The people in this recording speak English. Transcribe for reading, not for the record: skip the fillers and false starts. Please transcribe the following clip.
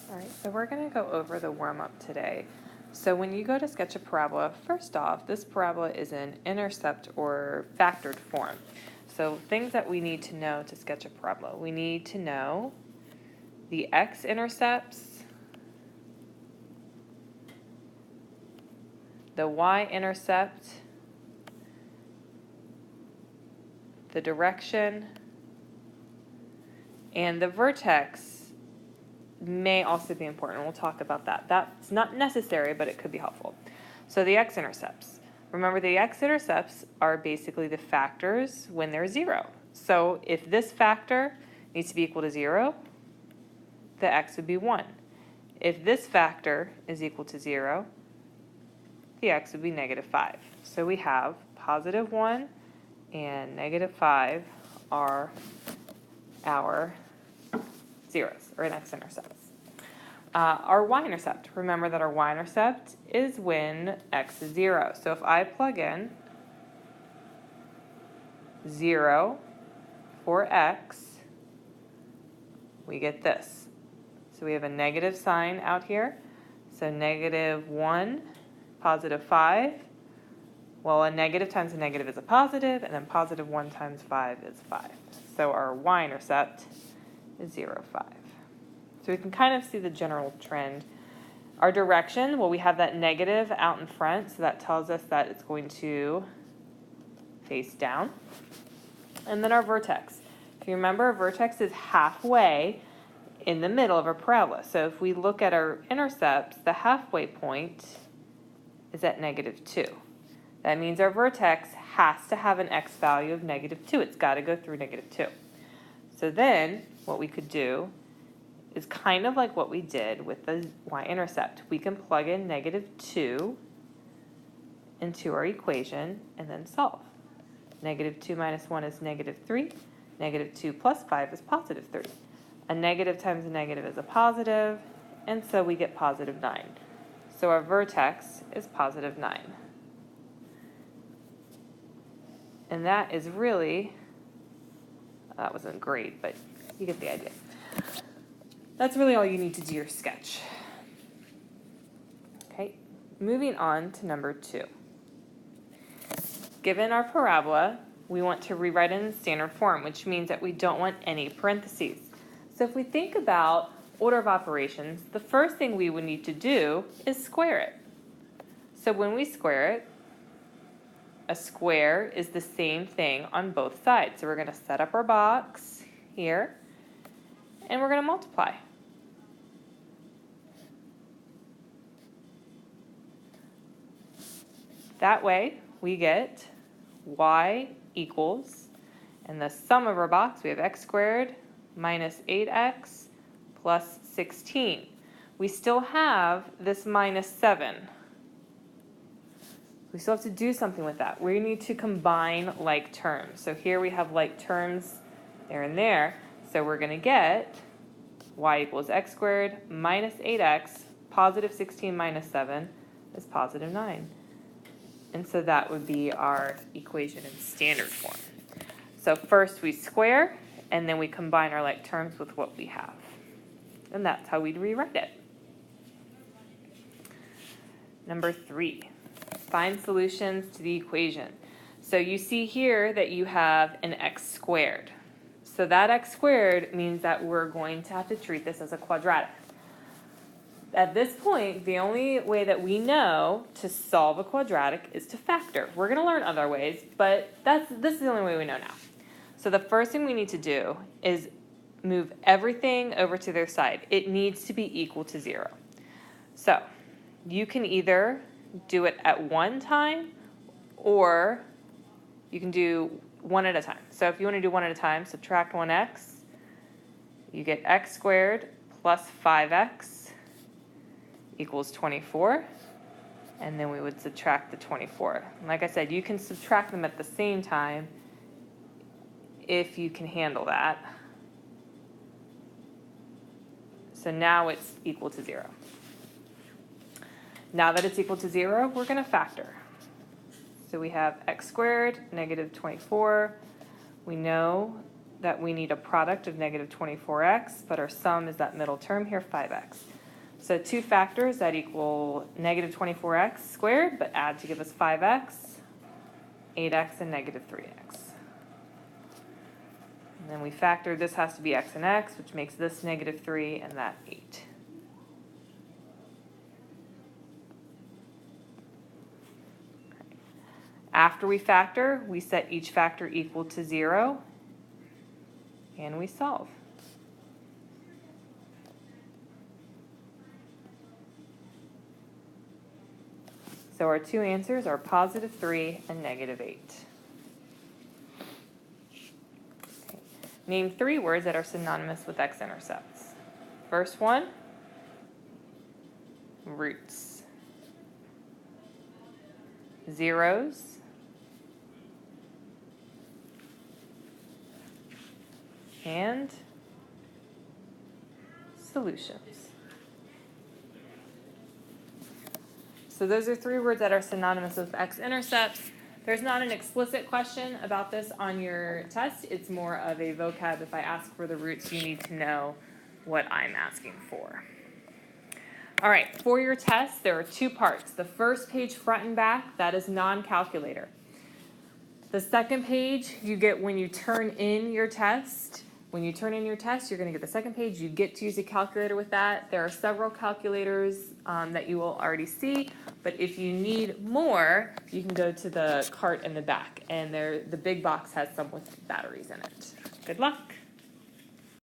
All right, so we're going to go over the warm-up today. So when you go to sketch a parabola, first off, this parabola is in intercept or factored form. So things that we need to know to sketch a parabola. We need to know the x-intercepts, the y-intercept, the direction, and the vertex may also be important. We'll talk about that. That's not necessary, but it could be helpful. So the x-intercepts. Remember, the x-intercepts are basically the factors when they're 0. So if this factor needs to be equal to 0, the x would be 1. If this factor is equal to 0, the x would be -5. So we have +1 and -5 are our zeros, or an x-intercepts. Our y-intercept, remember that our y-intercept is when x is 0. So if I plug in 0 for x, we get this. So we have a negative sign out here. So -1, +5. Well, a negative times a negative is a positive, and then +1 times 5 is 5. So our y-intercept is 0, 5. So we can kind of see the general trend. Our direction, well, we have that negative out in front, so that tells us that it's going to face down. And then our vertex. If you remember, our vertex is halfway in the middle of our parabola. So if we look at our intercepts, the halfway point is at -2. That means our vertex has to have an x value of -2. It's got to go through -2. So then what we could do is kind of like what we did with the y-intercept. We can plug in -2 into our equation and then solve. -2 minus 1 is -3. -2 plus 5 is +3. A negative times a negative is a positive, and so we get +9. So our vertex is +9. And that is really, that wasn't great, but you get the idea. That's really all you need to do your sketch. Okay, moving on to number 2. Given our parabola, we want to rewrite it in standard form, which means that we don't want any parentheses. So if we think about order of operations, the first thing we would need to do is square it. So when we square it, a square is the same thing on both sides. So we're going to set up our box here, and we're going to multiply. That way, we get y equals, and the sum of our box, we have x squared minus 8x plus 16. We still have this -7. We still have to do something with that. We need to combine like terms. So here we have like terms there and there. So we're going to get y equals x squared minus 8x, +16 minus 7 is +9. And so that would be our equation in standard form. So first we square, and then we combine our like terms with what we have. And that's how we'd rewrite it. Number 3, find solutions to the equation. So you see here that you have an x squared. So that x squared means that we're going to have to treat this as a quadratic. At this point, the only way that we know to solve a quadratic is to factor. We're going to learn other ways, but this is the only way we know now. So the first thing we need to do is move everything over to their side. It needs to be equal to 0. So you can either do it at one time, or you can do one at a time. So if you want to do one at a time, subtract 1x, you get x squared plus 5x equals 24, and then we would subtract the 24. And like I said, you can subtract them at the same time if you can handle that. So now it's equal to 0. Now that it's equal to 0, we're going to factor. So we have x squared, -24. We know that we need a product of -24x, but our sum is that middle term here, 5x. So two factors that equal negative 24x squared, but add to give us 5x, 8x, and negative 3x. And then we factor, this has to be x and x, which makes this negative 3 and that 8. After we factor, we set each factor equal to 0, and we solve. So our two answers are positive 3 and negative 8. Okay. Name 3 words that are synonymous with x-intercepts. First one, roots. Zeros. And solutions. So those are 3 words that are synonymous with x-intercepts. There's not an explicit question about this on your test. It's more of a vocab. If I ask for the roots, you need to know what I'm asking for. All right, for your test, there are 2 parts. The first page, front and back, that is non-calculator. The second page, you get when you turn in your test. When you turn in your test, you're going to get the second page. You get to use a calculator with that. There are several calculators that you will already see, but if you need more, you can go to the cart in the back, and the big box has some with batteries in it. Good luck.